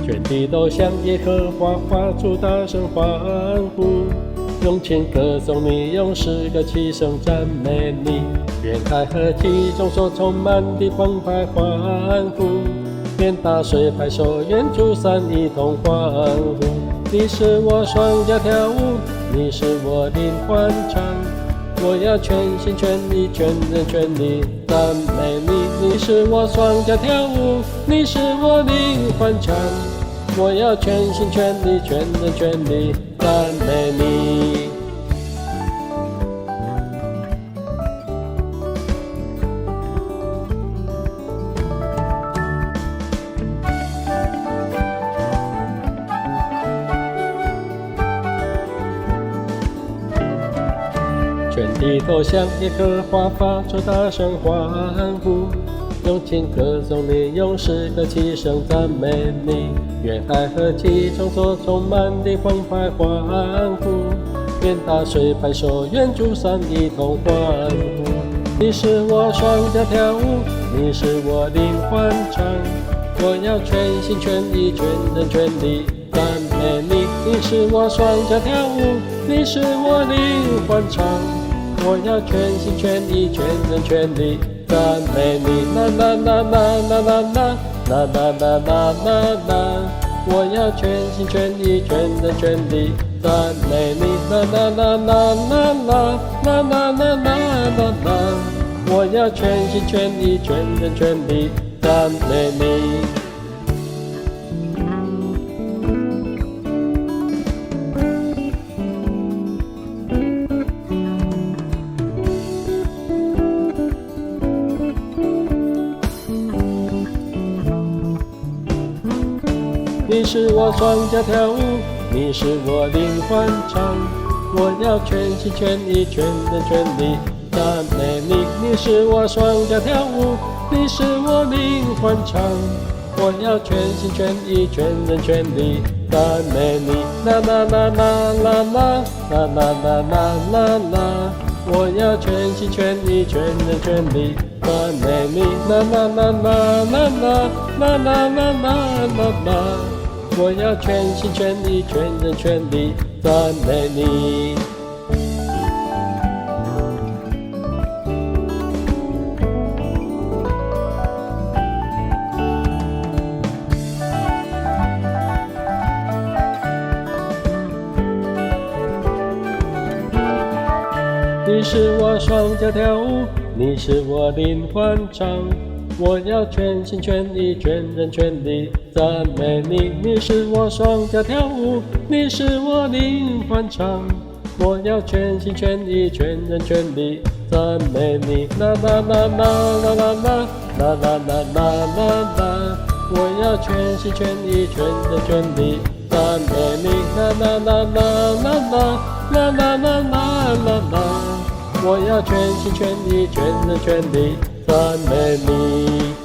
全地都向耶和华发出大声欢呼，用琴歌颂你，用诗歌齐声赞美你。愿海和其中所充满的澎湃欢呼，愿大水拍手，愿诸山一同欢呼。你是我双脚跳舞，你是我灵欢唱，我要全心全意全人全力赞美你。你是我双脚跳舞，你是我灵欢唱，我要全心全意全人全力赞美你。全地都向耶和华发出大声欢呼，用琴歌颂你，用诗歌齐声赞美你。愿海和其中所充满的澎湃欢呼，愿大水拍手，愿诸山一同欢呼。你是我双脚跳舞，你是我灵欢唱，我要全心全意全人全力赞美你。你是我双脚跳舞，你是我灵欢唱，我要全心全意全人全力赞美你。啦啦啦啦啦啦啦啦啦啦啦啦啦，我要全心全意全人全力赞美你。啦啦啦啦啦啦啦啦啦啦啦，我要全心全意全人全力赞美你。你是我双脚跳舞，你是我灵欢唱，我要全心全意全人全力赞美你。你是我双脚跳舞，你是我灵欢唱，我要全心全意全人全力赞美你。啦啦啦啦啦啦啦啦啦啦啦啦，我要全心全意全人全力赞美你。啦啦啦啦啦啦啦啦啦啦啦，我要全心全意全人全力赞美你。你是我双脚跳舞，你是我灵欢唱，我要全心全意全人全力赞美你。你是我双脚跳舞，你是我灵欢唱，我要全心全意全人全力赞美你。啦啦啦啦啦啦啦啦啦啦啦啦，我要全心全意全人全力赞美你。啦啦啦啦啦啦啦啦啦啦啦，我要全心全意全人全力赞美你。